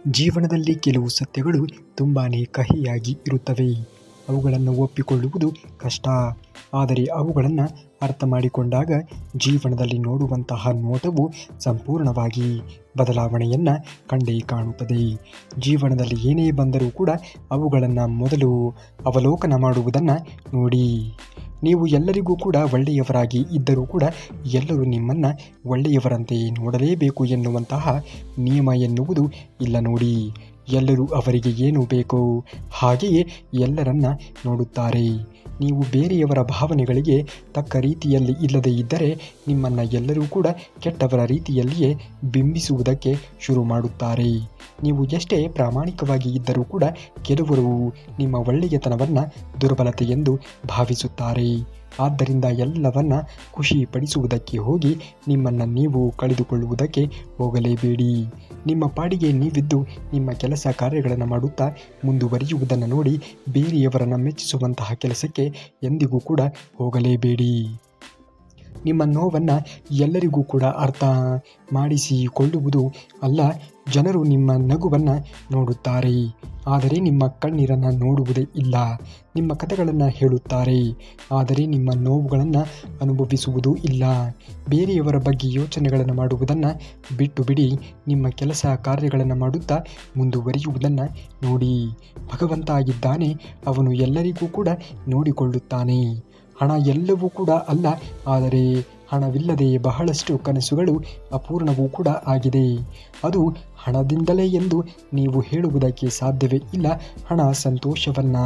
ಜೀವನದಲ್ಲಿ ಕೆಲವು ಸತ್ಯಗಳು ತುಂಬಾ ಕಹಿಯಾಗಿ ಇರುತ್ತವೆ. ಅವುಗಳನ್ನು ಒಪ್ಪಿಕೊಳ್ಳುವುದು ಕಷ್ಟ. ಆದರೆ ಅವುಗಳನ್ನು ಅರ್ಥ ಮಾಡಿಕೊಂಡಾಗ ಜೀವನದಲ್ಲಿ ನೋಡುವಂತಹ ನೋಟವು ಸಂಪೂರ್ಣವಾಗಿ ಬದಲಾವಣೆಯನ್ನು ಕಂಡೇ ಕಾಣುತ್ತದೆ. ಜೀವನದಲ್ಲಿ ಏನೇ ಬಂದರೂ ಕೂಡ ಅವುಗಳನ್ನು ಮೊದಲು ಅವಲೋಕನ ಮಾಡುವುದನ್ನು ನೋಡಿ. ನೀವು ಎಲ್ಲರಿಗೂ ಕೂಡ ಒಳ್ಳೆಯವರಾಗಿ ಇದ್ದರೂ ಕೂಡ ಎಲ್ಲರೂ ನಿಮ್ಮನ್ನು ಒಳ್ಳೆಯವರಂತೆ ನೋಡಲೇಬೇಕು ಎನ್ನುವಂತಹ ನಿಯಮ ಎನ್ನುವುದು ಇಲ್ಲ ನೋಡಿ. ಎಲ್ಲರೂ ಅವರಿಗೆ ಏನು ಬೇಕೋ ಹಾಗೆಯೇ ಎಲ್ಲರನ್ನ ನೋಡುತ್ತಾರೆ. ನೀವು ಬೇರೆಯವರ ಭಾವನೆಗಳಿಗೆ ತಕ್ಕ ರೀತಿಯಲ್ಲಿ ಇಲ್ಲದೇ ಇದ್ದರೆ ನಿಮ್ಮನ್ನು ಎಲ್ಲರೂ ಕೂಡ ಕೆಟ್ಟವರ ರೀತಿಯಲ್ಲಿಯೇ ಬಿಂಬಿಸುವುದಕ್ಕೆ ಶುರು ಮಾಡುತ್ತಾರೆ. ನೀವು ಎಷ್ಟೇ ಪ್ರಾಮಾಣಿಕವಾಗಿ ಇದ್ದರೂ ಕೂಡ ಕೆಲವರು ನಿಮ್ಮ ಒಳ್ಳೆಯತನವನ್ನು ದುರ್ಬಲತೆ ಎಂದು ಭಾವಿಸುತ್ತಾರೆ. ಆದ್ದರಿಂದ ಎಲ್ಲವನ್ನ ಖುಷಿ ಪಡಿಸುವುದಕ್ಕೆ ಹೋಗಿ ನಿಮ್ಮನ್ನು ನೀವು ಕಳೆದುಕೊಳ್ಳುವುದಕ್ಕೆ ಹೋಗಲೇಬೇಡಿ. ನಿಮ್ಮ ಪಾಡಿಗೆ ನೀವಿದ್ದು ನಿಮ್ಮ ಕೆಲಸ ಕಾರ್ಯಗಳನ್ನು ಮಾಡುತ್ತಾ ಮುಂದುವರಿಯುವುದನ್ನು ನೋಡಿ ಬೇರೆಯವರನ್ನು ಮೆಚ್ಚಿಸುವಂತಹ ಕೆಲಸಕ್ಕೆ ಎಂದಿಗೂ ಕೂಡ ಹೋಗಲೇಬೇಡಿ. ನಿಮ್ಮ ನೋವನ್ನು ಎಲ್ಲರಿಗೂ ಕೂಡ ಅರ್ಥ ಮಾಡಿಸಿಕೊಳ್ಳುವುದು ಅಲ್ಲ. ಜನರು ನಿಮ್ಮ ನಗುವನ್ನು ನೋಡುತ್ತಾರೆ, ಆದರೆ ನಿಮ್ಮ ಕಣ್ಣೀರನ್ನು ನೋಡುವುದೇ ಇಲ್ಲ. ನಿಮ್ಮ ಕಥೆಗಳನ್ನು ಹೇಳುತ್ತಾರೆ, ಆದರೆ ನಿಮ್ಮ ನೋವುಗಳನ್ನು ಅನುಭವಿಸುವುದೂ ಇಲ್ಲ. ಬೇರೆಯವರ ಬಗ್ಗೆ ಯೋಚನೆಗಳನ್ನು ಮಾಡುವುದನ್ನು ಬಿಟ್ಟು ಬಿಡಿ. ನಿಮ್ಮ ಕೆಲಸ ಕಾರ್ಯಗಳನ್ನು ಮಾಡುತ್ತಾ ಮುಂದುವರಿಯುವುದನ್ನು ನೋಡಿ. ಭಗವಂತ ಆಗಿದ್ದಾನೆ, ಅವನು ಎಲ್ಲರಿಗೂ ಕೂಡ ನೋಡಿಕೊಳ್ಳುತ್ತಾನೆ. ಹಣ ಎಲ್ಲವೂ ಕೂಡ ಅಲ್ಲ, ಆದರೆ ಹಣವಿಲ್ಲದೆ ಬಹಳಷ್ಟು ಕನಸುಗಳು ಅಪೂರ್ಣವೂ ಕೂಡ ಆಗಿದೆ. ಅದು ಹಣದಿಂದಲೇ ಎಂದು ನೀವು ಹೇಳುವುದಕ್ಕೆ ಸಾಧ್ಯವೇ ಇಲ್ಲ. ಹಣ ಸಂತೋಷವನ್ನು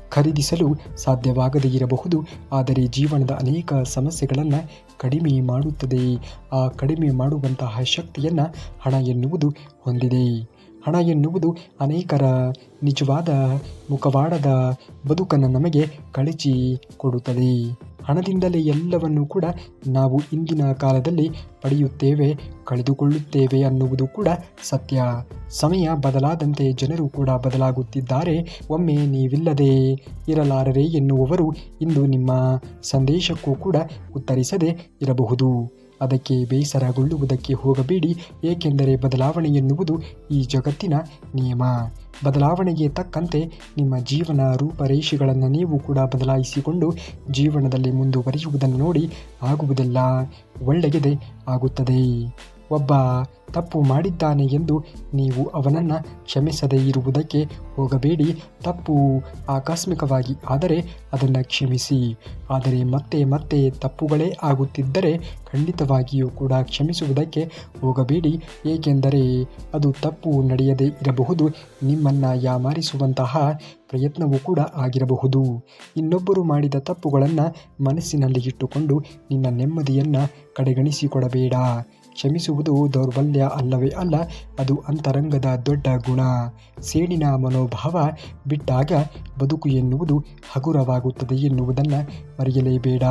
ಖರೀದಿಸಲು ಸಾಧ್ಯವಾಗದೇ ಇರಬಹುದು, ಆದರೆ ಜೀವನದ ಅನೇಕ ಸಮಸ್ಯೆಗಳನ್ನು ಕಡಿಮೆ ಮಾಡುತ್ತದೆ. ಆ ಕಡಿಮೆ ಮಾಡುವಂತಹ ಶಕ್ತಿಯನ್ನು ಹಣ ಎನ್ನುವುದು ಹೊಂದಿದೆ. ಹಣ ಎನ್ನುವುದು ಅನೇಕರ ನಿಜವಾದ ಮುಖವಾಡದ ಬದುಕನ್ನು ನಮಗೆ ಕಳಚಿ ಕೊಡುತ್ತದೆ. ಹಣದಿಂದಲೇ ಎಲ್ಲವನ್ನೂ ಕೂಡ ನಾವು ಇಂದಿನ ಕಾಲದಲ್ಲಿ ಪಡೆಯುತ್ತೇವೆ, ಕಳೆದುಕೊಳ್ಳುತ್ತೇವೆ ಅನ್ನುವುದು ಕೂಡ ಸತ್ಯ. ಸಮಯ ಬದಲಾದಂತೆ ಜನರು ಕೂಡ ಬದಲಾಗುತ್ತಿದ್ದಾರೆ. ಒಮ್ಮೆ ನೀವಿಲ್ಲದೆ ಇರಲಾರರೆ ಎನ್ನುವವರು ಇಂದು ನಿಮ್ಮ ಸಂದೇಶಕ್ಕೂ ಕೂಡ ಉತ್ತರಿಸದೇ ಇರಬಹುದು. ಅದಕ್ಕೆ ಬೇಸರಗೊಳ್ಳುವುದಕ್ಕೆ ಹೋಗಬೇಡಿ, ಏಕೆಂದರೆ ಬದಲಾವಣೆ ಎನ್ನುವುದು ಈ ಜಗತ್ತಿನ ನಿಯಮ. ಬದಲಾವಣೆಗೆ ತಕ್ಕಂತೆ ನಿಮ್ಮ ಜೀವನ ರೂಪರೇಷೆಗಳನ್ನು ನೀವು ಕೂಡ ಬದಲಾಯಿಸಿಕೊಂಡು ಜೀವನದಲ್ಲಿ ಮುಂದುವರಿಯುವುದನ್ನು ನೋಡಿ ಆಗುವುದೆಲ್ಲ ಒಳ್ಳೆಯದೇ ಆಗುತ್ತದೆ. ಒಬ್ಬ ತಪ್ಪು ಮಾಡಿದ್ದಾನೆ ಎಂದು ನೀವು ಅವನನ್ನು ಕ್ಷಮಿಸದೇ ಇರುವುದಕ್ಕೆ ಹೋಗಬೇಡಿ. ತಪ್ಪು ಆಕಸ್ಮಿಕವಾಗಿ ಆದರೆ ಅದನ್ನು ಕ್ಷಮಿಸಿ. ಆದರೆ ಮತ್ತೆ ಮತ್ತೆ ತಪ್ಪುಗಳೇ ಆಗುತ್ತಿದ್ದರೆ ಖಂಡಿತವಾಗಿಯೂ ಕೂಡ ಕ್ಷಮಿಸುವುದಕ್ಕೆ ಹೋಗಬೇಡಿ, ಏಕೆಂದರೆ ಅದು ತಪ್ಪು ನಡೆಯದೇ ಇರಬಹುದು. ನಿಮ್ಮನ್ನು ಯಾಮಾರಿಸುವಂತಹ ಪ್ರಯತ್ನವೂ ಕೂಡ ಆಗಿರಬಹುದು. ಇನ್ನೊಬ್ಬರು ಮಾಡಿದ ತಪ್ಪುಗಳನ್ನು ಮನಸ್ಸಿನಲ್ಲಿ ಇಟ್ಟುಕೊಂಡು ನಿನ್ನ ನೆಮ್ಮದಿಯನ್ನು ಕಡೆಗಣಿಸಿಕೊಡಬೇಡ. ಕ್ಷಮಿಸುವುದು ದೌರ್ಬಲ್ಯ ಅಲ್ಲವೇ ಅಲ್ಲ, ಅದು ಅಂತರಂಗದ ದೊಡ್ಡ ಗುಣ. ಸೇಡಿನ ಮನೋಭಾವ ಬಿಟ್ಟಾಗ ಬದುಕು ಎನ್ನುವುದು ಹಗುರವಾಗುತ್ತದೆ ಎನ್ನುವುದನ್ನು ಮರೆಯಲೇಬೇಡ.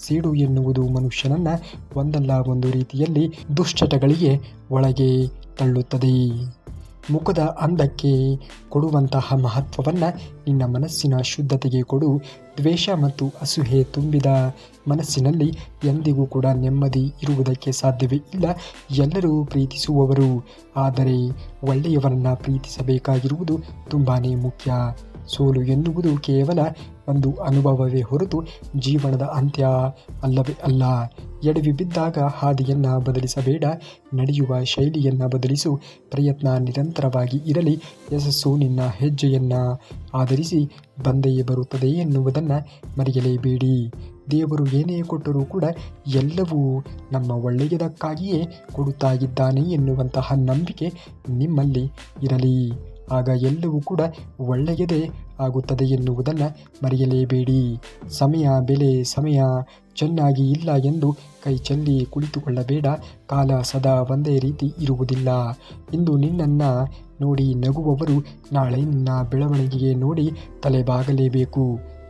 ಸೇಡು ಎನ್ನುವುದು ಮನುಷ್ಯನನ್ನು ಒಂದಲ್ಲ ಒಂದು ರೀತಿಯಲ್ಲಿ ದುಶ್ಚಟಗಳಿಗೆ ಒಳಗೆ ತಳ್ಳುತ್ತದೆ. ಮುಖದ ಅಂದಕ್ಕೆ ಕೊಡುವಂತಹ ಮಹತ್ವವನ್ನು ನಿನ್ನ ಮನಸ್ಸಿನ ಶುದ್ಧತೆಗೆ ಕೊಡು. ದ್ವೇಷ ಮತ್ತು ಅಸೂಯೆ ತುಂಬಿದ ಮನಸ್ಸಿನಲ್ಲಿ ಎಂದಿಗೂ ಕೂಡ ನೆಮ್ಮದಿ ಇರುವುದಕ್ಕೆ ಸಾಧ್ಯವೇ ಇಲ್ಲ. ಎಲ್ಲರೂ ಪ್ರೀತಿಸುವವರು, ಆದರೆ ಒಳ್ಳೆಯವರನ್ನು ಪ್ರೀತಿಸಬೇಕಾಗಿರುವುದು ತುಂಬಾ ಮುಖ್ಯ. ಸೋಲು ಎನ್ನುವುದು ಕೇವಲ ಒಂದು ಅನುಭವವೇ ಹೊರತು ಜೀವನದ ಅಂತ್ಯ ಅಲ್ಲವೇ ಅಲ್ಲ. ಎಡವಿ ಬಿದ್ದಾಗ ಹಾದಿಯನ್ನು ಬದಲಿಸಬೇಡ, ನಡೆಯುವ ಶೈಲಿಯನ್ನು ಬದಲಿಸು. ಪ್ರಯತ್ನ ನಿರಂತರವಾಗಿ ಇರಲಿ. ಯಶಸ್ಸು ನಿನ್ನ ಹೆಜ್ಜೆಯನ್ನು ಆಧರಿಸಿ ಬಂದೇ ಬರುತ್ತದೆ ಎನ್ನುವುದನ್ನು ಮರೆಯಲೇಬೇಡಿ. ದೇವರು ಏನೇ ಕೊಟ್ಟರೂ ಕೂಡ ಎಲ್ಲವೂ ನಮ್ಮ ಒಳ್ಳೆಯದಕ್ಕಾಗಿಯೇ ಕೊಡುತ್ತಾ ಇದ್ದಾನೆ ಎನ್ನುವಂತಹ ನಂಬಿಕೆ ನಿಮ್ಮಲ್ಲಿ ಇರಲಿ. ಆಗ ಎಲ್ಲವೂ ಕೂಡ ಒಳ್ಳೆಯದೇ ಆಗುತ್ತದೆ ಎನ್ನುವುದನ್ನು ಮರೆಯಲೇಬೇಡಿ. ಸಮಯ ಬೆಲೆ, ಸಮಯ ಚೆನ್ನಾಗಿ ಇಲ್ಲ ಎಂದು ಕೈ ಚೆಲ್ಲಿ ಕುಳಿತುಕೊಳ್ಳಬೇಡ. ಕಾಲ ಸದಾ ಒಂದೇ ರೀತಿ ಇರುವುದಿಲ್ಲ. ಇಂದು ನಿನ್ನನ್ನು ನೋಡಿ ನಗುವವರು ನಾಳೆ ನಿನ್ನ ಬೆಳವಣಿಗೆಗೆ ನೋಡಿ ತಲೆಬಾಗಲೇಬೇಕು.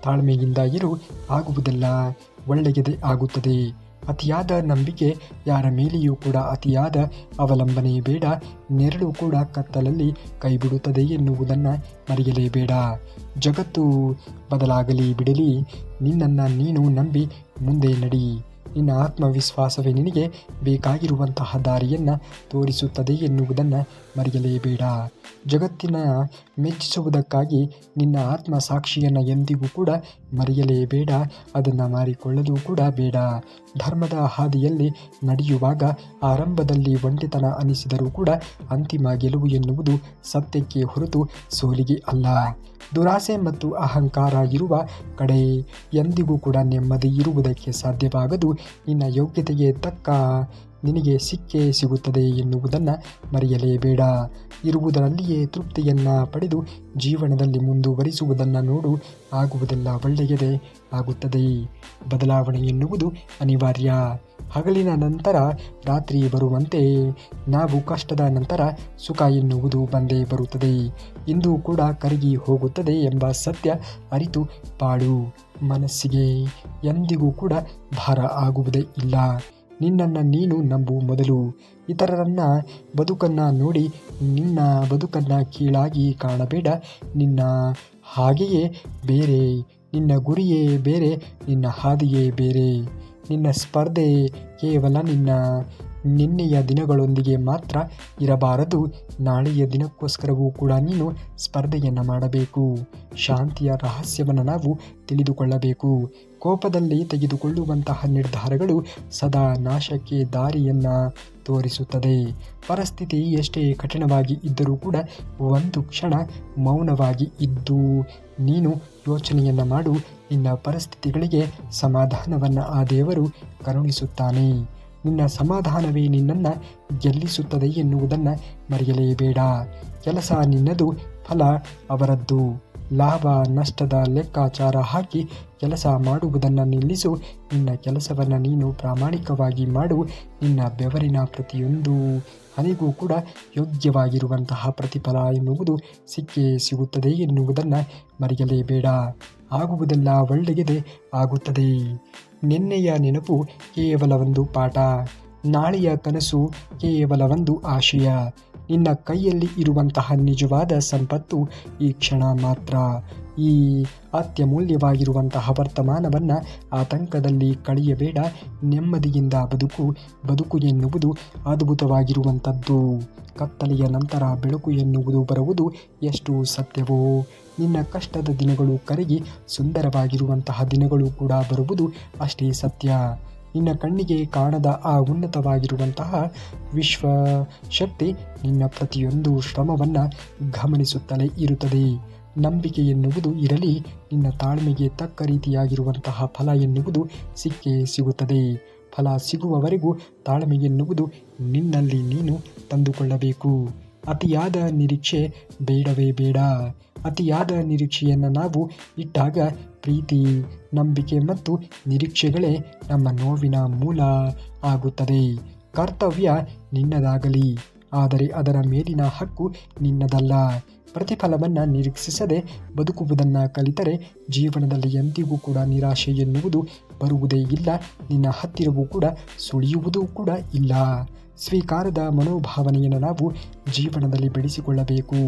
ತಾಳ್ಮೆಯಿಂದ ಇರು, ಆಗುವುದೆಲ್ಲ ಒಳ್ಳೆಯದೇ ಆಗುತ್ತದೆ. ಅತಿಯಾದ ನಂಬಿಕೆ, ಯಾರ ಮೇಲೆಯೂ ಕೂಡ ಅತಿಯಾದ ಅವಲಂಬನೆ ಬೇಡ. ನೆರಳು ಕೂಡ ಕತ್ತಲಲ್ಲಿ ಕೈಬಿಡುತ್ತದೆ ಎನ್ನುವುದನ್ನು ಮರೆಯಲೇಬೇಡ. ಜಗತ್ತು ಬದಲಾಗಲಿ ಬಿಡಲಿ, ನಿನ್ನನ್ನು ನೀನು ನಂಬಿ ಮುಂದೆ ನಡಿ. ನಿನ್ನ ಆತ್ಮವಿಶ್ವಾಸವೇ ನಿನಗೆ ಬೇಕಾಗಿರುವಂತಹ ದಾರಿಯನ್ನು ತೋರಿಸುತ್ತದೆ ಎನ್ನುವುದನ್ನು ಮರೆಯಲೇಬೇಡ. ಜಗತ್ತಿನ ಮೆಚ್ಚಿಸುವುದಕ್ಕಾಗಿ ನಿನ್ನ ಆತ್ಮ ಸಾಕ್ಷಿಯನ್ನು ಎಂದಿಗೂ ಕೂಡ ಮರೆಯಲೇಬೇಡ. ಅದನ್ನು ಮಾರಿಕೊಳ್ಳಲು ಕೂಡ ಬೇಡ. ಧರ್ಮದ ಹಾದಿಯಲ್ಲಿ ನಡೆಯುವಾಗ ಆರಂಭದಲ್ಲಿ ಒಂಟಿತನ ಅನಿಸಿದರೂ ಕೂಡ ಅಂತಿಮ ಗೆಲುವು ಎನ್ನುವುದು ಸತ್ಯಕ್ಕೆ ಹೊರತು ಸೋಲಿಗೆ ಅಲ್ಲ. ದುರಾಸೆ ಮತ್ತು ಅಹಂಕಾರ ಇರುವ ಕಡೆ ಎಂದಿಗೂ ಕೂಡ ನೆಮ್ಮದಿ ಇರುವುದಕ್ಕೆ ಸಾಧ್ಯವಾಗದು. ನಿನ್ನ ಯೋಗ್ಯತೆಗೆ ತಕ್ಕ ನಿನಗೆ ಸಿಕ್ಕೇ ಸಿಗುತ್ತದೆ ಎನ್ನುವುದನ್ನು ಮರೆಯಲೇಬೇಡ. ಇರುವುದರಲ್ಲಿಯೇ ತೃಪ್ತಿಯನ್ನು ಪಡೆದು ಜೀವನದಲ್ಲಿ ಮುಂದುವರಿಸುವುದನ್ನು ನೋಡು. ಆಗುವುದೆಲ್ಲ ಒಳ್ಳೆಯದೇ ಆಗುತ್ತದೆ. ಬದಲಾವಣೆ ಎನ್ನುವುದು ಅನಿವಾರ್ಯ. ಹಗಲಿನ ನಂತರ ರಾತ್ರಿ ಬರುವಂತೆ ನಾವು ಕಷ್ಟದ ನಂತರ ಸುಖ ಎನ್ನುವುದು ಬಂದೇ ಬರುತ್ತದೆ. ಇಂದು ಕೂಡ ಕರಗಿ ಹೋಗುತ್ತದೆ ಎಂಬ ಸತ್ಯ ಅರಿತು ಬಾಳು. ಮನಸ್ಸಿಗೆ ಎಂದಿಗೂ ಕೂಡ ಭಾರ ಆಗುವುದೇ ಇಲ್ಲ. ನಿನ್ನನ್ನು ನೀನು ನಂಬು ಮೊದಲು. ಇತರರನ್ನ ಬದುಕನ್ನು ನೋಡಿ ನಿನ್ನ ಬದುಕನ್ನು ಕೀಳಾಗಿ ಕಾಣಬೇಡ. ನಿನ್ನ ಹಾಗೆಯೇ ಬೇರೆ, ನಿನ್ನ ಗುರಿಯೇ ಬೇರೆ, ನಿನ್ನ ಹಾದಿಯೇ ಬೇರೆ. ನಿನ್ನ ಸ್ಪರ್ಧೆ ಕೇವಲ ನಿನ್ನೆಯ ದಿನಗಳೊಂದಿಗೆ ಮಾತ್ರ ಇರಬಾರದು. ನಾಳೆಯ ದಿನಕ್ಕೋಸ್ಕರವೂ ಕೂಡ ನೀನು ಸ್ಪರ್ಧೆಯನ್ನು ಮಾಡಬೇಕು. ಶಾಂತಿಯ ರಹಸ್ಯವನ್ನು ನಾವು ತಿಳಿದುಕೊಳ್ಳಬೇಕು. ಕೋಪದಲ್ಲಿ ತೆಗೆದುಕೊಳ್ಳುವಂತಹ ನಿರ್ಧಾರಗಳು ಸದಾ ನಾಶಕ್ಕೆ ದಾರಿಯನ್ನು ತೋರಿಸುತ್ತದೆ. ಪರಿಸ್ಥಿತಿ ಎಷ್ಟೇ ಕಠಿಣವಾಗಿ ಇದ್ದರೂ ಕೂಡ ಒಂದು ಕ್ಷಣ ಮೌನವಾಗಿ ಇದ್ದು ನೀನು ಯೋಚನೆಯನ್ನು ಮಾಡು. ನಿನ್ನ ಪರಿಸ್ಥಿತಿಗಳಿಗೆ ಸಮಾಧಾನವನ್ನು ಆ ದೇವರು ಕರುಣಿಸುತ್ತಾನೆ. ನಿನ್ನ ಸಮಾಧಾನವೇ ನಿನ್ನನ್ನು ಗೆಲ್ಲಿಸುತ್ತದೆ ಎನ್ನುವುದನ್ನು ಮರೆಯಲೇಬೇಡ. ಕೆಲಸ ನಿನ್ನದು, ಫಲ ಅವರದ್ದು. ಲಾಭ ನಷ್ಟದ ಲೆಕ್ಕಾಚಾರ ಹಾಕಿ ಕೆಲಸ ಮಾಡುವುದನ್ನು ನಿಲ್ಲಿಸು. ನಿನ್ನ ಕೆಲಸವನ್ನು ನೀನು ಪ್ರಾಮಾಣಿಕವಾಗಿ ಮಾಡು. ನಿನ್ನ ಬೆವರಿನ ಪ್ರತಿಯೊಂದು ಹನಿಗೂ ಕೂಡ ಯೋಗ್ಯವಾಗಿರುವಂತಹ ಪ್ರತಿಫಲ ಎನ್ನುವುದು ಸಿಕ್ಕೇ ಸಿಗುತ್ತದೆ ಎನ್ನುವುದನ್ನು ಮರೆಯಲೇಬೇಡ. ಆಗುವುದೆಲ್ಲ ಒಳ್ಳೆಯದೇ ಆಗುತ್ತದೆ. ನಿನ್ನೆಯ ನೆನಪು ಕೇವಲ ಒಂದು ಪಾಠ, ನಾಳೆಯ ಕನಸು ಕೇವಲ ಒಂದು ಆಶಯ. ನಿನ್ನ ಕೈಯಲ್ಲಿ ಇರುವಂತಹ ನಿಜವಾದ ಸಂಪತ್ತು ಈ ಕ್ಷಣ ಮಾತ್ರ. ಈ ಅತ್ಯಮೂಲ್ಯವಾಗಿರುವಂತಹ ವರ್ತಮಾನವನ್ನು ಆತಂಕದಲ್ಲಿ ಕಳೆಯಬೇಡ. ನೆಮ್ಮದಿಯಿಂದ ಬದುಕು ಎನ್ನುವುದು ಅದ್ಭುತವಾಗಿರುವಂಥದ್ದು. ಕತ್ತಲೆಯ ನಂತರ ಬೆಳಕು ಎನ್ನುವುದು ಬರುವುದು ಎಷ್ಟು ಸತ್ಯವೋ, ನಿನ್ನ ಕಷ್ಟದ ದಿನಗಳು ಕರಗಿ ಸುಂದರವಾಗಿರುವಂತಹ ದಿನಗಳು ಕೂಡ ಬರುವುದು ಅಷ್ಟೇ ಸತ್ಯ. ನಿನ್ನ ಕಣ್ಣಿಗೆ ಕಾಣದ ಆ ಉನ್ನತವಾಗಿರುವಂತಹ ವಿಶ್ವಶಕ್ತಿ ನಿನ್ನ ಪ್ರತಿಯೊಂದು ಶ್ರಮವನ್ನು ಗಮನಿಸುತ್ತಲೇ ಇರುತ್ತದೆ. ನಂಬಿಕೆ ಎನ್ನುವುದು ಇರಲಿ. ನಿನ್ನ ತಾಳ್ಮೆಗೆ ತಕ್ಕ ರೀತಿಯಾಗಿರುವಂತಹ ಫಲ ಎನ್ನುವುದು ಸಿಕ್ಕೇ ಸಿಗುತ್ತದೆ. ಫಲ ಸಿಗುವವರೆಗೂ ತಾಳ್ಮೆ ಎನ್ನುವುದು ನಿನ್ನಲ್ಲಿ ನೀನು ತಂದುಕೊಳ್ಳಬೇಕು. ಅತಿಯಾದ ನಿರೀಕ್ಷೆ ಬೇಡವೇ ಬೇಡ. ಅತಿಯಾದ ನಿರೀಕ್ಷೆಯನ್ನು ನಾವು ಇಟ್ಟಾಗ ಪ್ರೀತಿ, ನಂಬಿಕೆ ಮತ್ತು ನಿರೀಕ್ಷೆಗಳೇ ನಮ್ಮ ನೋವಿನ ಮೂಲ ಆಗುತ್ತದೆ. ಕರ್ತವ್ಯ ನಿನ್ನದಾಗಲಿ, ಆದರೆ ಅದರ ಮೇಲಿನ ಹಕ್ಕು ನಿನ್ನದಲ್ಲ. ಪ್ರತಿಫಲವನ್ನು ನಿರೀಕ್ಷಿಸದೆ ಬದುಕುವುದನ್ನು ಕಲಿತರೆ ಜೀವನದಲ್ಲಿ ಎಂದಿಗೂ ಕೂಡ ನಿರಾಶೆ ಎನ್ನುವುದು ಬರುವುದೇ ಇಲ್ಲ. ನಿನ್ನ ಹತ್ತಿರವೂ ಕೂಡ ಸುಳಿಯುವುದೂ ಕೂಡ ಇಲ್ಲ. ಸ್ವೀಕಾರದ ಮನೋಭಾವನೆಯನ್ನು ನಾವು ಜೀವನದಲ್ಲಿ ಬೆಳೆಸಿಕೊಳ್ಳಬೇಕು.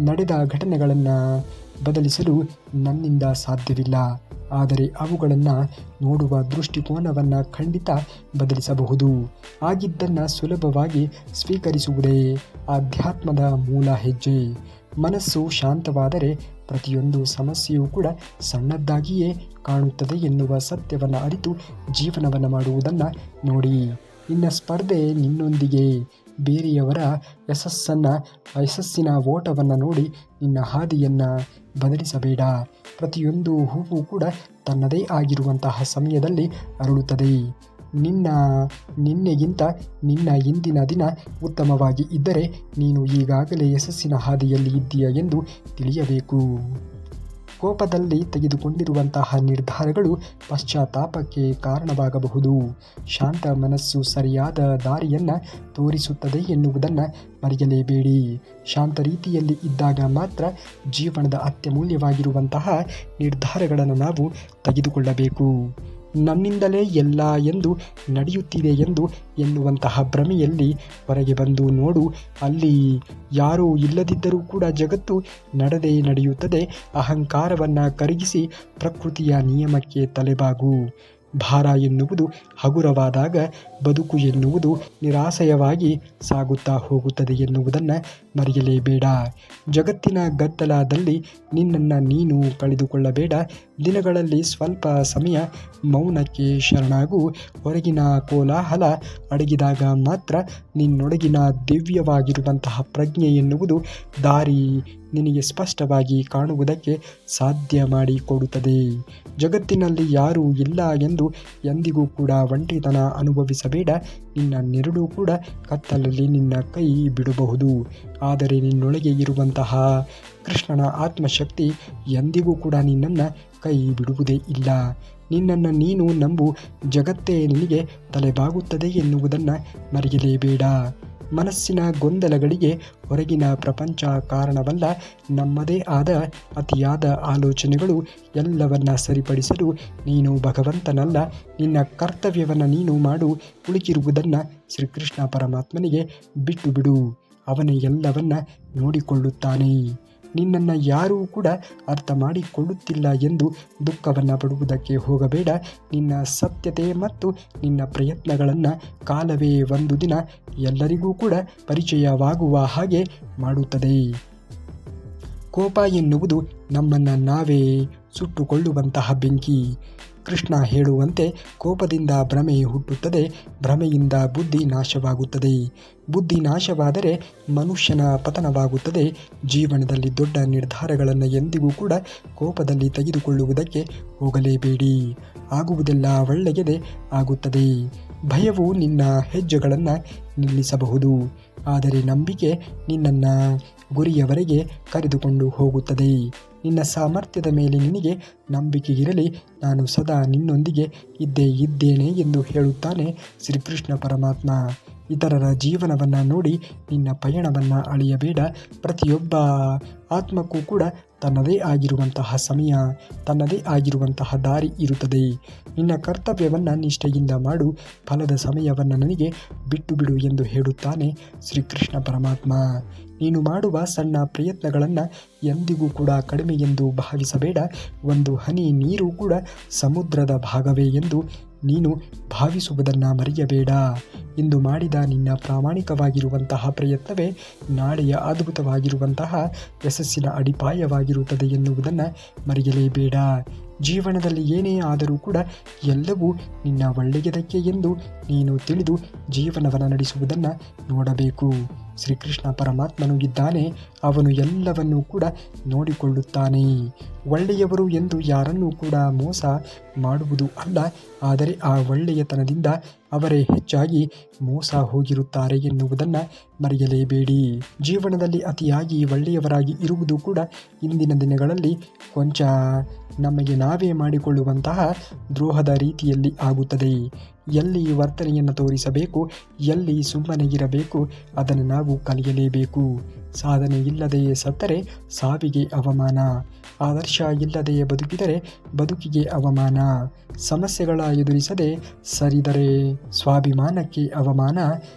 ನಡೆದ ಘಟನೆಗಳನ್ನು ಬದಲಿಸಲು ನನ್ನಿಂದ ಸಾಧ್ಯವಿಲ್ಲ, ಆದರೆ ಅವುಗಳನ್ನು ನೋಡುವ ದೃಷ್ಟಿಕೋನವನ್ನು ಖಂಡಿತ ಬದಲಿಸಬಹುದು. ಆಗಿದ್ದನ್ನು ಸುಲಭವಾಗಿ ಸ್ವೀಕರಿಸುವುದೇ ಆಧ್ಯಾತ್ಮದ ಮೂಲ ಹೆಜ್ಜೆ. ಮನಸ್ಸು ಶಾಂತವಾದರೆ ಪ್ರತಿಯೊಂದು ಸಮಸ್ಯೆಯೂ ಕೂಡ ಸಣ್ಣದಾಗಿಯೇ ಕಾಣುತ್ತದೆ ಎನ್ನುವ ಸತ್ಯವನ್ನು ಅರಿತು ಜೀವನವನ್ನು ಮಾಡುವುದನ್ನು ನೋಡಿ. ನಿನ್ನ ಸ್ಪರ್ಧೆ ನಿನ್ನೊಂದಿಗೆ. ಬೇರೆಯವರ ಯಶಸ್ಸಿನ ಓಟವನ್ನು ನೋಡಿ ನಿನ್ನ ಹಾದಿಯನ್ನು ಬದಲಿಸಬೇಡ. ಪ್ರತಿಯೊಂದು ಹೂವು ಕೂಡ ತನ್ನದೇ ಆಗಿರುವಂತಹ ಸಮಯದಲ್ಲಿ ಅರಳುತ್ತದೆ. ನಿನ್ನೆಗಿಂತ ನಿನ್ನ ಇಂದಿನ ದಿನ ಉತ್ತಮವಾಗಿ ಇದ್ದರೆ ನೀನು ಈಗಾಗಲೇ ಯಶಸ್ಸಿನ ಹಾದಿಯಲ್ಲಿ ಇದ್ದೀಯ ಎಂದು ತಿಳಿಯಬೇಕು. ಕೋಪದಲ್ಲಿ ತೆಗೆದುಕೊಂಡಿರುವಂತಹ ನಿರ್ಧಾರಗಳು ಪಶ್ಚಾತ್ತಾಪಕ್ಕೆ ಕಾರಣವಾಗಬಹುದು. ಶಾಂತ ಮನಸ್ಸು ಸರಿಯಾದ ದಾರಿಯನ್ನು ತೋರಿಸುತ್ತದೆ ಎನ್ನುವುದನ್ನು ಮರೆಯಲೇಬೇಡಿ. ಶಾಂತ ರೀತಿಯಲ್ಲಿ ಇದ್ದಾಗ ಮಾತ್ರ ಜೀವನದ ಅತ್ಯಮೂಲ್ಯವಾಗಿರುವಂತಹ ನಿರ್ಧಾರಗಳನ್ನು ನಾವು ತೆಗೆದುಕೊಳ್ಳಬೇಕು. ನನ್ನಿಂದಲೇ ಎಲ್ಲ ಎಂದು ನಡೆಯುತ್ತಿದೆ ಎನ್ನುವಂತಹ ಭ್ರಮೆಯಲ್ಲಿ ಹೊರಗೆ ಬಂದು ನೋಡು. ಅಲ್ಲಿ ಯಾರೂ ಇಲ್ಲದಿದ್ದರೂ ಕೂಡ ಜಗತ್ತು ನಡೆಯುತ್ತದೆ. ಅಹಂಕಾರವನ್ನು ಕರಗಿಸಿ ಪ್ರಕೃತಿಯ ನಿಯಮಕ್ಕೆ ತಲೆಬಾಗು. ಭಾರ ಎನ್ನುವುದು ಹಗುರವಾದಾಗ ಬದುಕು ಎನ್ನುವುದು ನಿರಾಸಯವಾಗಿ ಸಾಗುತ್ತಾ ಹೋಗುತ್ತದೆ ಎನ್ನುವುದನ್ನು ಮರೆಯಲೇಬೇಡ. ಜಗತ್ತಿನ ಗದ್ದಲದಲ್ಲಿ ನಿನ್ನನ್ನು ನೀನು ಕಳೆದುಕೊಳ್ಳಬೇಡ. ದಿನಗಳಲ್ಲಿ ಸ್ವಲ್ಪ ಸಮಯ ಮೌನಕ್ಕೆ ಶರಣಾಗು. ಹೊರಗಿನ ಕೋಲಾಹಲ ಅಡಗಿದಾಗ ಮಾತ್ರ ನಿನ್ನೊಳಗಿನ ದಿವ್ಯವಾಗಿರುವಂತಹ ಪ್ರಜ್ಞೆ ಎನ್ನುವುದು ದಾರಿ ನಿನಗೆ ಸ್ಪಷ್ಟವಾಗಿ ಕಾಣುವುದಕ್ಕೆ ಸಾಧ್ಯ ಮಾಡಿಕೊಡುತ್ತದೆ. ಜಗತ್ತಿನಲ್ಲಿ ಯಾರೂ ಇಲ್ಲ ಎಂದು ಎಂದಿಗೂ ಕೂಡ ಒಂಟಿತನ ಅನುಭವಿಸಬೇಡ. ನಿನ್ನ ನೆರಳು ಕೂಡ ಕತ್ತಲಲ್ಲಿ ನಿನ್ನ ಕೈ ಬಿಡಬಹುದು, ಆದರೆ ನಿನ್ನೊಳಗೆ ಇರುವಂತಹ ಕೃಷ್ಣನ ಆತ್ಮಶಕ್ತಿ ಎಂದಿಗೂ ಕೂಡ ನಿನ್ನನ್ನು ಕೈ ಬಿಡುವುದೇ ಇಲ್ಲ. ನಿನ್ನನ್ನು ನೀನು ನಂಬು, ಜಗತ್ತೇ ನಿನಗೆ ತಲೆಬಾಗುತ್ತದೆ ಎನ್ನುವುದನ್ನು ಮರೆಯಲೇಬೇಡ. ಮನಸ್ಸಿನ ಗೊಂದಲಗಳಿಗೆ ಹೊರಗಿನ ಪ್ರಪಂಚ ಕಾರಣವಲ್ಲ. ನಮ್ಮದೇ ಆದ ಅತಿಯಾದ ಆಲೋಚನೆಗಳು. ಎಲ್ಲವನ್ನ ಸರಿಪಡಿಸಲು ನೀನು ಭಗವಂತನಲ್ಲ. ನಿನ್ನ ಕರ್ತವ್ಯವನ್ನು ನೀನು ಮಾಡು. ಉಳಿದಿರುವುದನ್ನು ಶ್ರೀಕೃಷ್ಣ ಪರಮಾತ್ಮನಿಗೆ ಬಿಟ್ಟು ಬಿಡು. ಅವನೇ ಎಲ್ಲವನ್ನ ನೋಡಿಕೊಳ್ಳುತ್ತಾನೆ. ನಿನ್ನನ್ನು ಯಾರೂ ಕೂಡ ಅರ್ಥ ಮಾಡಿಕೊಳ್ಳುತ್ತಿಲ್ಲ ಎಂದು ದುಃಖವನ್ನು ಪಡುವುದಕ್ಕೆ ಹೋಗಬೇಡ. ನಿನ್ನ ಸತ್ಯತೆ ಮತ್ತು ನಿನ್ನ ಪ್ರಯತ್ನಗಳನ್ನು ಕಾಲವೇ ಒಂದು ದಿನ ಎಲ್ಲರಿಗೂ ಕೂಡ ಪರಿಚಯವಾಗುವ ಹಾಗೆ ಮಾಡುತ್ತದೆ. ಕೋಪ ಎನ್ನುವುದು ನಮ್ಮನ್ನು ನಾವೇ ಸುಟ್ಟುಕೊಳ್ಳುವಂತಹ ಬೆಂಕಿ. ಕೃಷ್ಣ ಹೇಳುವಂತೆ ಕೋಪದಿಂದ ಭ್ರಮೆ ಹುಟ್ಟುತ್ತದೆ, ಭ್ರಮೆಯಿಂದ ಬುದ್ಧಿ ನಾಶವಾಗುತ್ತದೆ. ಬುದ್ಧಿ ನಾಶವಾದರೆ ಮನುಷ್ಯನ ಪತನವಾಗುತ್ತದೆ. ಜೀವನದಲ್ಲಿ ದೊಡ್ಡ ನಿರ್ಧಾರಗಳನ್ನು ಎಂದಿಗೂ ಕೂಡ ಕೋಪದಲ್ಲಿ ತೆಗೆದುಕೊಳ್ಳುವುದಕ್ಕೆ ಹೋಗಲೇಬೇಡಿ. ಆಗುವುದೆಲ್ಲ ಒಳ್ಳೆಯದೇ ಆಗುತ್ತದೆ. ಭಯವು ನಿನ್ನ ಹೆಜ್ಜೆಗಳನ್ನು ನಿಲ್ಲಿಸಬಹುದು, ಆದರೆ ನಂಬಿಕೆ ನಿನ್ನನ್ನು ಗುರಿಯವರೆಗೆ ಕರೆದುಕೊಂಡು ಹೋಗುತ್ತದೆ. ನಿನ್ನ ಸಾಮರ್ಥ್ಯದ ಮೇಲೆ ನಿನಗೆ ನಂಬಿಕೆ ಇರಲಿ. ನಾನು ಸದಾ ನಿನ್ನೊಂದಿಗೆ ಇದ್ದೇನೆ ಎಂದು ಹೇಳುತ್ತಾನೆ ಶ್ರೀಕೃಷ್ಣ ಪರಮಾತ್ಮ. ಇತರರ ಜೀವನವನ್ನು ನೋಡಿ ನಿನ್ನ ಪಯಣವನ್ನು ಅಳೆಯಬೇಡ. ಪ್ರತಿಯೊಬ್ಬ ಆತ್ಮಕ್ಕೂ ಕೂಡ ತನ್ನದೇ ಆಗಿರುವಂತಹ ಸಮಯ, ತನ್ನದೇ ಆಗಿರುವಂತಹ ದಾರಿ ಇರುತ್ತದೆ. ನಿನ್ನ ಕರ್ತವ್ಯವನ್ನು ನಿಷ್ಠೆಯಿಂದ ಮಾಡು. ಫಲದ ಸಮಯವನ್ನು ನನಗೆ ಬಿಟ್ಟು ಬಿಡು ಎಂದು ಹೇಳುತ್ತಾನೆ ಶ್ರೀಕೃಷ್ಣ ಪರಮಾತ್ಮ. ನೀನು ಮಾಡುವ ಸಣ್ಣ ಪ್ರಯತ್ನಗಳನ್ನು ಎಂದಿಗೂ ಕೂಡ ಕಡಿಮೆ ಎಂದು ಭಾವಿಸಬೇಡ. ಒಂದು ಹನಿ ನೀರು ಕೂಡ ಸಮುದ್ರದ ಭಾಗವೇ ಎಂದು ನೀನು ಭಾವಿಸುವುದನ್ನು ಮರೆಯಬೇಡ. ಇಂದು ಮಾಡಿದ ನಿನ್ನ ಪ್ರಾಮಾಣಿಕವಾಗಿರುವಂತಹ ಪ್ರಯತ್ನವೇ ನಾಳೆಯ ಅದ್ಭುತವಾಗಿರುವಂತಹ ಯಶಸ್ಸಿನ ಅಡಿಪಾಯವಾಗಿರುತ್ತದೆ ಎನ್ನುವುದನ್ನು ಮರೆಯಲೇಬೇಡ. ಜೀವನದಲ್ಲಿ ಏನೇ ಆದರೂ ಕೂಡ ಎಲ್ಲವೂ ನಿನ್ನ ಒಳ್ಳೆಯದಕ್ಕೆ ಎಂದು ನೀನು ತಿಳಿದು ಜೀವನವನ್ನು ನಡೆಸುವುದನ್ನು ನೋಡಬೇಕು. ಶ್ರೀಕೃಷ್ಣ ಪರಮಾತ್ಮನು ಇದ್ದಾನೆ, ಅವನು ಎಲ್ಲವನ್ನೂ ಕೂಡ ನೋಡಿಕೊಳ್ಳುತ್ತಾನೆ. ಒಳ್ಳೆಯವರು ಎಂದು ಯಾರನ್ನೂ ಕೂಡ ಮೋಸ ಮಾಡುವುದು ಅಲ್ಲ, ಆದರೆ ಆ ಒಳ್ಳೆಯತನದಿಂದ ಅವರೇ ಹೆಚ್ಚಾಗಿ ಮೋಸ ಹೋಗಿರುತ್ತಾರೆ ಎನ್ನುವುದನ್ನು ಮರೆಯಲೇಬೇಡಿ. ಜೀವನದಲ್ಲಿ ಅತಿಯಾಗಿ ಒಳ್ಳೆಯವರಾಗಿ ಇರುವುದು ಕೂಡ ಇಂದಿನ ದಿನಗಳಲ್ಲಿ ಕೊಂಚ ನಮಗೆ ನಾವೇ ಮಾಡಿಕೊಳ್ಳುವಂತಹ ದ್ರೋಹದ ರೀತಿಯಲ್ಲಿ ಆಗುತ್ತದೆ. ಎಲ್ಲಿ ವರ್ತನೆಯನ್ನು ತೋರಿಸಬೇಕು, ಎಲ್ಲಿ ಸುಮ್ಮನೆ ಇರಬೇಕು, ಅದನ್ನು ನಾವು ಕಲಿಯಲೇಬೇಕು. ಸಾಧನೆ ಇಲ್ಲದೆಯೇ ಸತ್ತರೆ ಸಾವಿಗೆ ಅವಮಾನ, ಆದರ್ಶ ಇಲ್ಲದೆಯೇ ಬದುಕಿದರೆ ಬದುಕಿಗೆ ಅವಮಾನ, ಸಮಸ್ಯೆಗಳ ಎದುರಿಸದೆ ಸರಿದರೆ ಸ್ವಾಭಿಮಾನಕ್ಕೆ ಅವಮಾನ,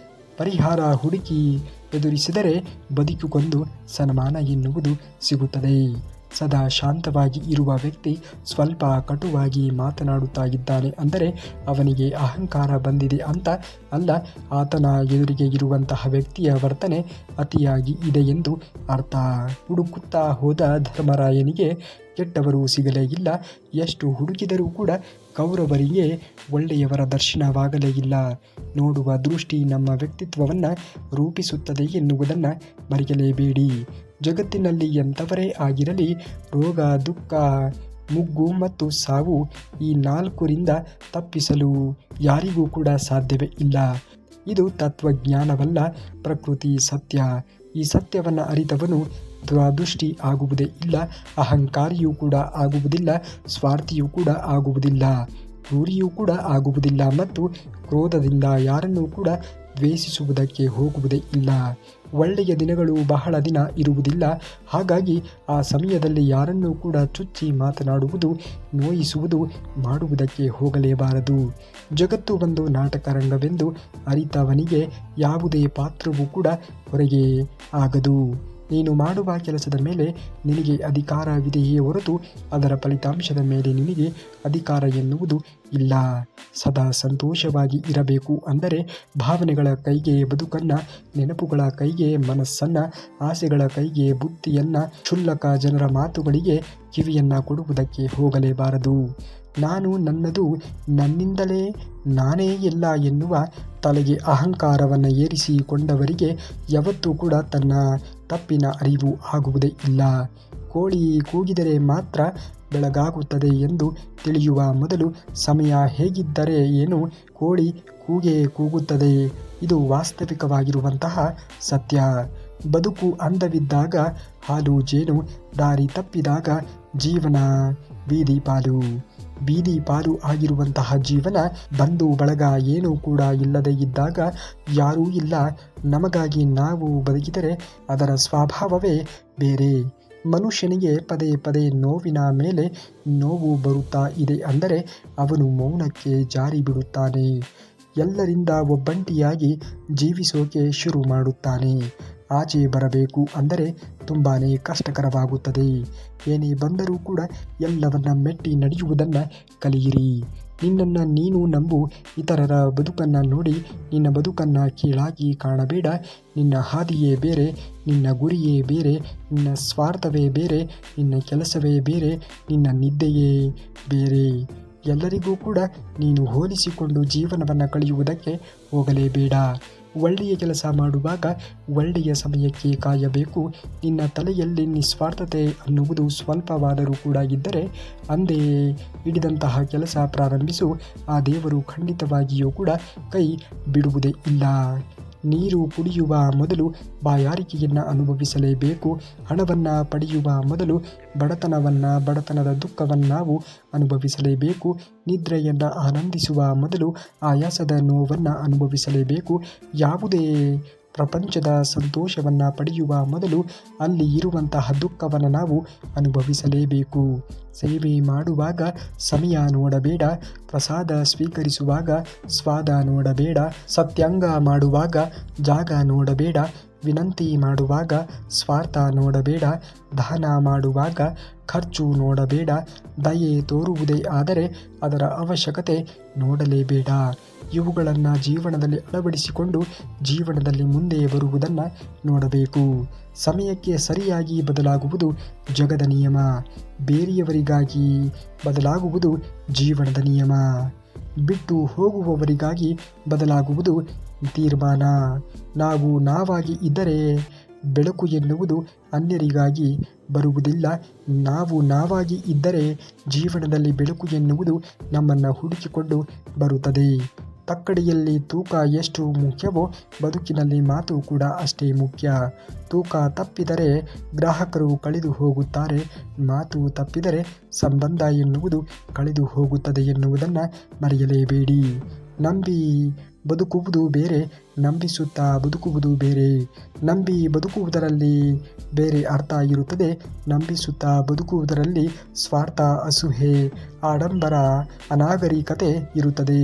ಪರಿಹಾರ ಹುಡುಕಿ ಎದುರಿಸಿದರೆ ಬದುಕಿಗೊಂದು ಸನ್ಮಾನ ಎನ್ನುವುದು ಸಿಗುತ್ತದೆ. ಸದಾ ಶಾಂತವಾಗಿ ಇರುವ ವ್ಯಕ್ತಿ ಸ್ವಲ್ಪ ಕಟುವಾಗಿ ಮಾತನಾಡುತ್ತಾ ಇದ್ದಾನೆ ಅಂದರೆ ಅವನಿಗೆ ಅಹಂಕಾರ ಬಂದಿದೆ ಅಂತ ಅಲ್ಲ, ಆತನ ಎದುರಿಗೆ ಇರುವಂತಹ ವ್ಯಕ್ತಿಯ ವರ್ತನೆ ಅತಿಯಾಗಿ ಇದೆ ಎಂದು ಅರ್ಥ. ಹುಡುಕುತ್ತಾ ಹೋದ ಧರ್ಮರಾಯನಿಗೆ ಕೆಟ್ಟವರು ಸಿಗಲೇ ಇಲ್ಲ. ಎಷ್ಟು ಹುಡುಕಿದರೂ ಕೂಡ ಕೌರವರಿಗೆ ಒಳ್ಳೆಯವರ ದರ್ಶನವಾಗಲೇ ಇಲ್ಲ. ನೋಡುವ ದೃಷ್ಟಿ ನಮ್ಮ ವ್ಯಕ್ತಿತ್ವವನ್ನು ರೂಪಿಸುತ್ತದೆ ಎನ್ನುವುದನ್ನು ಮರೆಯಲೇಬೇಡಿ. ಜಗತ್ತಿನಲ್ಲಿ ಎಂಥವರೇ ಆಗಿರಲಿ, ರೋಗ, ದುಃಖ, ಮುಗ್ಗು ಮತ್ತು ಸಾವು ಈ ನಾಲ್ಕರಿಂದ ತಪ್ಪಿಸಲು ಯಾರಿಗೂ ಕೂಡ ಸಾಧ್ಯವೇ ಇಲ್ಲ. ಇದು ತತ್ವಜ್ಞಾನವಲ್ಲ, ಪ್ರಕೃತಿ ಸತ್ಯ. ಈ ಸತ್ಯವನ್ನು ಅರಿತವನು ದುರಾದೃಷ್ಟಿ ಆಗುವುದೇ ಇಲ್ಲ, ಅಹಂಕಾರಿಯೂ ಕೂಡ ಆಗುವುದಿಲ್ಲ, ಸ್ವಾರ್ಥಿಯೂ ಕೂಡ ಆಗುವುದಿಲ್ಲ, ಕ್ರೂರಿಯೂ ಕೂಡ ಆಗುವುದಿಲ್ಲ ಮತ್ತು ಕ್ರೋಧದಿಂದ ಯಾರನ್ನೂ ಕೂಡ ದ್ವೇಷಿಸುವುದಕ್ಕೆ ಹೋಗುವುದೇ ಇಲ್ಲ. ಒಳ್ಳೆಯ ದಿನಗಳು ಬಹಳ ದಿನ ಇರುವುದಿಲ್ಲ. ಹಾಗಾಗಿ ಆ ಸಮಯದಲ್ಲಿ ಯಾರನ್ನೂ ಕೂಡ ಚುಚ್ಚಿ ಮಾತನಾಡುವುದು, ನೋಯಿಸುವುದು ಮಾಡುವುದಕ್ಕೆ ಹೋಗಲೇಬಾರದು. ಜಗತ್ತು ಒಂದು ನಾಟಕ ರಂಗವೆಂದು ಅರಿತವನಿಗೆ ಯಾವುದೇ ಪಾತ್ರವೂ ಕೂಡ ಹೊರಗೆ ಆಗದು. ನೀನು ಮಾಡುವ ಕೆಲಸದ ಮೇಲೆ ನಿನಗೆ ಅಧಿಕಾರವಿದೆಯೇ ಹೊರತು ಅದರ ಫಲಿತಾಂಶದ ಮೇಲೆ ನಿನಗೆ ಅಧಿಕಾರ ಎನ್ನುವುದು ಇಲ್ಲ. ಸದಾ ಸಂತೋಷವಾಗಿ ಇರಬೇಕು ಅಂದರೆ ಭಾವನೆಗಳ ಕೈಗೆ ಬದುಕನ್ನು, ನೆನಪುಗಳ ಕೈಗೆ ಮನಸ್ಸನ್ನು, ಆಸೆಗಳ ಕೈಗೆ ಬುದ್ಧಿಯನ್ನು, ಕ್ಷುಲ್ಲಕ ಜನರ ಮಾತುಗಳಿಗೆ ಕಿವಿಯನ್ನು ಕೊಡುವುದಕ್ಕೆ ಹೋಗಲೇಬಾರದು. ನಾನು ನನ್ನದು, ನನ್ನಿಂದಲೇ, ನಾನೇ ಎಲ್ಲ ಎನ್ನುವ ತಲೆಗೆ ಅಹಂಕಾರವನ್ನು ಏರಿಸಿಕೊಂಡವರಿಗೆ ಯಾವತ್ತೂ ಕೂಡ ತನ್ನ ತಪ್ಪಿನ ಅರಿವು ಆಗುವುದೇ ಇಲ್ಲ. ಕೋಳಿ ಕೂಗಿದರೆ ಮಾತ್ರ ಬೆಳಗಾಗುತ್ತದೆ ಎಂದು ತಿಳಿಯುವ ಮೊದಲು ಸಮಯ ಹೇಗಿದ್ದರೆ ಏನು, ಕೋಳಿ ಕೂಗೇ ಕೂಗುತ್ತದೆ. ಇದು ವಾಸ್ತವಿಕವಾಗಿರುವಂತಹ ಸತ್ಯ. ಬದುಕು ಅಂದವಿದ್ದಾಗ ಹಾಲು ಜೇನು, ದಾರಿ ತಪ್ಪಿದಾಗ ಜೀವನ ಬೀದಿ ಪಾಲು. ಬೀದಿ ಪಾಲು ಆಗಿರುವಂತಹ ಜೀವನ, ಬಂಧು ಬಳಗ ಏನೂ ಕೂಡ ಇಲ್ಲದೇ ಇದ್ದಾಗ ಯಾರೂ ಇಲ್ಲ, ನಮಗಾಗಿ ನಾವು ಬದುಕಿದರೆ ಅದರ ಸ್ವಭಾವವೇ ಬೇರೆ. ಮನುಷ್ಯನಿಗೆ ಪದೇ ಪದೇ ನೋವಿನ ಮೇಲೆ ನೋವು ಬರುತ್ತಾ ಇದೆ ಅಂದರೆ ಅವನು ಮೌನಕ್ಕೆ ಜಾರಿ ಬಿಡುತ್ತಾನೆ. ಎಲ್ಲರಿಂದ ಒಬ್ಬಂಟಿಯಾಗಿ ಜೀವಿಸೋಕೆ ಶುರು ಮಾಡುತ್ತಾನೆ. ಆಚೆ ಬರಬೇಕು ಅಂದರೆ ತುಂಬಾ ಕಷ್ಟಕರವಾಗುತ್ತದೆ. ಏನೇ ಬಂದರೂ ಕೂಡ ಎಲ್ಲವನ್ನ ಮೆಟ್ಟಿ ನಡೆಯುವುದನ್ನು ಕಲಿಯಿರಿ. ನಿನ್ನನ್ನು ನೀನು ನಂಬು. ಇತರರ ಬದುಕನ್ನು ನೋಡಿ ನಿನ್ನ ಬದುಕನ್ನು ಕೀಳಾಗಿ ಕಾಣಬೇಡ. ನಿನ್ನ ಹಾದಿಯೇ ಬೇರೆ, ನಿನ್ನ ಗುರಿಯೇ ಬೇರೆ, ನಿನ್ನ ಸ್ವಾರ್ಥವೇ ಬೇರೆ, ನಿನ್ನ ಕೆಲಸವೇ ಬೇರೆ, ನಿನ್ನ ನಿದ್ದೆಯೇ ಬೇರೆ. ಎಲ್ಲರಿಗೂ ಕೂಡ ನೀನು ಹೋಲಿಸಿಕೊಂಡು ಜೀವನವನ್ನು ಕಳೆಯುವುದಕ್ಕೆ ಹೋಗಲೇಬೇಡ. ಒಳ್ಳೆಯ ಕೆಲಸ ಮಾಡುವಾಗ ಒಳ್ಳೆಯ ಸಮಯಕ್ಕೆ ಕಾಯಬೇಕು. ನಿನ್ನ ತಲೆಯಲ್ಲಿ ನಿಸ್ವಾರ್ಥತೆ ಅನ್ನುವುದು ಸ್ವಲ್ಪವಾದರೂ ಕೂಡ ಇದ್ದರೆ ಅಂದೇ ಹಿಡಿದಂತಹ ಕೆಲಸ ಪ್ರಾರಂಭಿಸು. ಆ ದೇವರು ಖಂಡಿತವಾಗಿಯೂ ಕೂಡ ಕೈ ಬಿಡುವುದೇ ಇಲ್ಲ. ನೀರು ಕುಡಿಯುವ ಮೊದಲು ಬಾಯಾರಿಕೆಯನ್ನು ಅನುಭವಿಸಲೇಬೇಕು. ಹಣವನ್ನು ಪಡೆಯುವ ಮೊದಲು ಬಡತನದ ದುಃಖವನ್ನು ನಾವು ಅನುಭವಿಸಲೇಬೇಕು. ನಿದ್ರೆಯನ್ನು ಆನಂದಿಸುವ ಮೊದಲು ಆಯಾಸದ ನೋವನ್ನು ಅನುಭವಿಸಲೇಬೇಕು. ಯಾವುದೇ ಪ್ರಪಂಚದ ಸಂತೋಷವನ್ನು ಪಡೆಯುವ ಮೊದಲು ಅಲ್ಲಿ ಇರುವಂತಹ ದುಃಖವನ್ನು ನಾವು ಅನುಭವಿಸಲೇಬೇಕು. ಸೇವೆ ಮಾಡುವಾಗ ಸಮಯ ನೋಡಬೇಡ. ಪ್ರಸಾದ ಸ್ವೀಕರಿಸುವಾಗ ಸ್ವಾದ ನೋಡಬೇಡ. ಸತ್ಯಾಂಗ ಮಾಡುವಾಗ ಜಾಗ ನೋಡಬೇಡ. ವಿನಂತಿ ಮಾಡುವಾಗ ಸ್ವಾರ್ಥ ನೋಡಬೇಡ. ದಾನ ಮಾಡುವಾಗ ಖರ್ಚು ನೋಡಬೇಡ. ದಯೆ ತೋರುವುದೇ ಆದರೆ ಅದರ ಅವಶ್ಯಕತೆ ನೋಡಲೇಬೇಡ. ಇವುಗಳನ್ನು ಜೀವನದಲ್ಲಿ ಅಳವಡಿಸಿಕೊಂಡು ಜೀವನದಲ್ಲಿ ಮುಂದೆ ಬರುವುದನ್ನು ನೋಡಬೇಕು. ಸಮಯಕ್ಕೆ ಸರಿಯಾಗಿ ಬದಲಾಗುವುದು ಜಗದ ನಿಯಮ. ಬೇರೆಯವರಿಗಾಗಿ ಬದಲಾಗುವುದು ಜೀವನದ ನಿಯಮ. ಬಿಟ್ಟು ಹೋಗುವವರಿಗಾಗಿ ಬದಲಾಗುವುದು ತೀರ್ಮಾನ. ನಾವು ನಾವಾಗಿ ಇದ್ದರೆ ಬೆಳಕು ಎನ್ನುವುದು ಅನ್ಯರಿಗಾಗಿ ಬರುವುದಿಲ್ಲ. ನಾವು ನಾವಾಗಿ ಇದ್ದರೆ ಜೀವನದಲ್ಲಿ ಬೆಳಕು ಎನ್ನುವುದು ನಮ್ಮನ್ನು ಹುಡುಕಿಕೊಂಡು ಬರುತ್ತದೆ. ತಕ್ಕಡಿಯಲ್ಲಿ ತೂಕ ಎಷ್ಟು ಮುಖ್ಯವೋ ಬದುಕಿನಲ್ಲಿ ಮಾತು ಕೂಡ ಅಷ್ಟೇ ಮುಖ್ಯ. ತೂಕ ತಪ್ಪಿದರೆ ಗ್ರಾಹಕರು ಕಳೆದು ಹೋಗುತ್ತಾರೆ. ಮಾತು ತಪ್ಪಿದರೆ ಸಂಬಂಧ ಎನ್ನುವುದು ಕಳೆದು ಹೋಗುತ್ತದೆ ಎನ್ನುವುದನ್ನು ಮರೆಯಲೇಬೇಡಿ. ನಂಬಿ ಬದುಕುವುದು ಬೇರೆ, ನಂಬಿಸುತ್ತಾ ಬದುಕುವುದು ಬೇರೆ. ನಂಬಿ ಬದುಕುವುದರಲ್ಲಿ ಬೇರೆ ಅರ್ಥ ಇರುತ್ತದೆ. ನಂಬಿಸುತ್ತಾ ಬದುಕುವುದರಲ್ಲಿ ಸ್ವಾರ್ಥ, ಅಸೂಯೆ, ಆಡಂಬರ, ಅನಾಗರಿಕತೆ ಇರುತ್ತದೆ.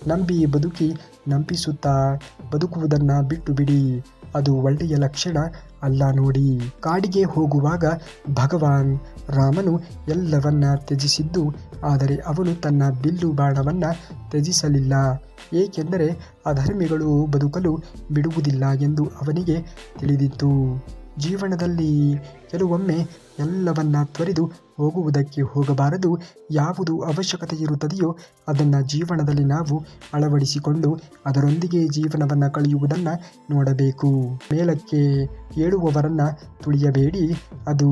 ನಂಬಿ ಬದುಕಿ ನಂಬಿಸುತ್ತಾ ಬದುಕುವುದನ್ನು ಬಿಟ್ಟು ಬಿಡಿ. ಅದು ಒಳ್ಳೆಯ ಲಕ್ಷಣ ಅಲ್ಲ ನೋಡಿ. ಕಾಡಿಗೆ ಹೋಗುವಾಗ ಭಗವಾನ್ ರಾಮನು ಎಲ್ಲವನ್ನ ತ್ಯಜಿಸಿದ್ದು, ಆದರೆ ಅವನು ತನ್ನ ಬಿಲ್ಲು ಬಾಣವನ್ನು ತ್ಯಜಿಸಲಿಲ್ಲ. ಏಕೆಂದರೆ ಅಧರ್ಮಿಗಳು ಬದುಕಲು ಬಿಡುವುದಿಲ್ಲ ಎಂದು ಅವನಿಗೆ ತಿಳಿದಿತ್ತು. ಜೀವನದಲ್ಲಿ ಕೆಲವೊಮ್ಮೆ ಎಲ್ಲವನ್ನ ತೊರೆದು ಹೋಗುವುದಕ್ಕೆ ಹೋಗಬಾರದು. ಯಾವುದು ಅವಶ್ಯಕತೆ ಇರುತ್ತದೆಯೋ ಅದನ್ನು ಜೀವನದಲ್ಲಿ ನಾವು ಅಳವಡಿಸಿಕೊಂಡು ಅದರೊಂದಿಗೆ ಜೀವನವನ್ನು ಕಳೆಯುವುದನ್ನು ನೋಡಬೇಕು. ಮೇಲಕ್ಕೆ ಏಳುವವರನ್ನು ತುಳಿಯಬೇಡಿ. ಅದು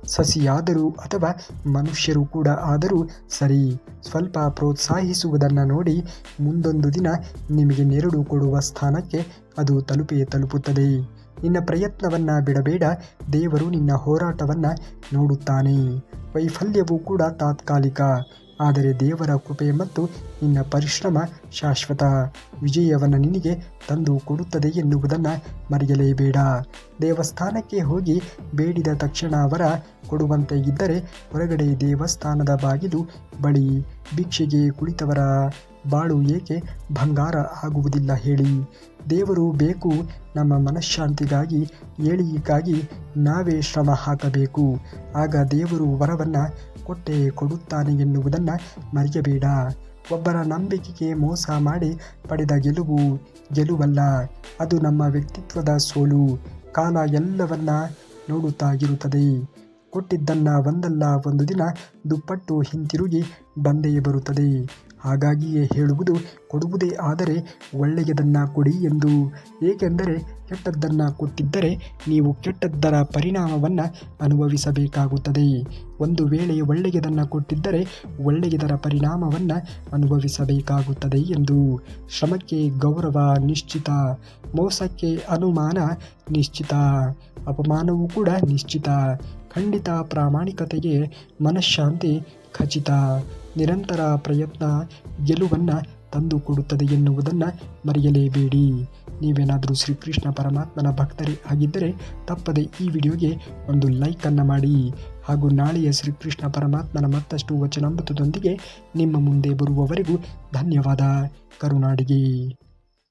ಸಸಿಯಾದರೂ ಅಥವಾ ಮನುಷ್ಯರು ಕೂಡ ಆದರೂ ಸರಿ. ಸ್ವಲ್ಪ ಪ್ರೋತ್ಸಾಹಿಸುವುದನ್ನು ನೋಡಿ ಮುಂದೊಂದು ದಿನ ನಿಮಗೆ ನೆರಳು ಕೊಡುವ ಸ್ಥಾನಕ್ಕೆ ಅದು ತಲುಪುತ್ತದೆ. ನಿನ್ನ ಪ್ರಯತ್ನವನ್ನು ಬಿಡಬೇಡ. ದೇವರು ನಿನ್ನ ಹೋರಾಟವನ್ನು ನೋಡುತ್ತಾನೆ. ವೈಫಲ್ಯವು ಕೂಡ ತಾತ್ಕಾಲಿಕ, ಆದರೆ ದೇವರ ಕೃಪೆ ಮತ್ತು ನಿನ್ನ ಪರಿಶ್ರಮ ಶಾಶ್ವತ. ವಿಜಯವನ್ನು ನಿನಗೆ ತಂದು ಕೊಡುತ್ತದೆ ಎನ್ನುವುದನ್ನು ಮರೆಯಲೇಬೇಡ. ದೇವಸ್ಥಾನಕ್ಕೆ ಹೋಗಿ ಬೇಡಿದ ತಕ್ಷಣ ವರ ಕೊಡುವಂತೆ ಇದ್ದರೆ ಹೊರಗಡೆ ದೇವಸ್ಥಾನದ ಬಾಗಿಲು ಬಳಿ ಭಿಕ್ಷೆಗೆ ಕುಳಿತವರ ಬಾಳು ಏಕೆ ಬಂಗಾರ ಆಗುವುದಿಲ್ಲ ಹೇಳಿ. ದೇವರು ಬೇಕು ನಮ್ಮ ಮನಃಶಾಂತಿಗಾಗಿ, ಏಳಿಗೆಗಾಗಿ ನಾವೇ ಶ್ರಮ ಹಾಕಬೇಕು. ಆಗ ದೇವರು ವರವನ್ನು ಕೊಟ್ಟೇ ಕೊಡುತ್ತಾನೆ ಎನ್ನುವುದನ್ನು ಮರೆಯಬೇಡ. ಒಬ್ಬರ ನಂಬಿಕೆಗೆ ಮೋಸ ಮಾಡಿ ಪಡೆದ ಗೆಲುವು ಗೆಲುವಲ್ಲ, ಅದು ನಮ್ಮ ವ್ಯಕ್ತಿತ್ವದ ಸೋಲು. ಕಾಲ ಎಲ್ಲವನ್ನ ನೋಡುತ್ತಾ ಇರುತ್ತದೆ. ಕೊಟ್ಟಿದ್ದನ್ನು ಒಂದಲ್ಲ ಒಂದು ದಿನ ದುಪ್ಪಟ್ಟು ಹಿಂತಿರುಗಿ ಬಂದೇ ಬರುತ್ತದೆ. ಹಾಗಾಗಿಯೇ ಹೇಳುವುದು, ಕೊಡುವುದೇ ಆದರೆ ಒಳ್ಳೆಯದನ್ನು ಕೊಡಿ ಎಂದು. ಏಕೆಂದರೆ ಕೆಟ್ಟದ್ದನ್ನು ಕೊಟ್ಟಿದ್ದರೆ ನೀವು ಕೆಟ್ಟದ್ದರ ಪರಿಣಾಮವನ್ನು ಅನುಭವಿಸಬೇಕಾಗುತ್ತದೆ. ಒಂದು ವೇಳೆ ಒಳ್ಳೆಯದನ್ನು ಕೊಟ್ಟಿದ್ದರೆ ಒಳ್ಳೆಯದರ ಪರಿಣಾಮವನ್ನು ಅನುಭವಿಸಬೇಕಾಗುತ್ತದೆ ಎಂದು. ಶ್ರಮಕ್ಕೆ ಗೌರವ ನಿಶ್ಚಿತ, ಮೋಸಕ್ಕೆ ಅನುಮಾನ ನಿಶ್ಚಿತ, ಅಪಮಾನವೂ ಕೂಡ ನಿಶ್ಚಿತ. ಖಂಡಿತ ಪ್ರಾಮಾಣಿಕತೆಗೆ ಮನಃಶಾಂತಿ ಖಚಿತ. ನಿರಂತರ ಪ್ರಯತ್ನ ಗೆಲುವನ್ನು ತಂದುಕೊಡುತ್ತದೆ ಎನ್ನುವುದನ್ನು ಮರೆಯಲೇಬೇಡಿ. ನೀವೇನಾದರೂ ಶ್ರೀಕೃಷ್ಣ ಪರಮಾತ್ಮನ ಭಕ್ತರೇ ಆಗಿದ್ದರೆ ತಪ್ಪದೆ ಈ ವಿಡಿಯೋಗೆ ಒಂದು ಲೈಕನ್ನು ಮಾಡಿ. ಹಾಗೂ ನಾಳೆಯ ಶ್ರೀಕೃಷ್ಣ ಪರಮಾತ್ಮನ ಮತ್ತಷ್ಟು ವಚನಾಮೃತದೊಂದಿಗೆ ನಿಮ್ಮ ಮುಂದೆ ಬರುವವರೆಗೂ ಧನ್ಯವಾದ. ಕರುನಾಡಿಗೆ.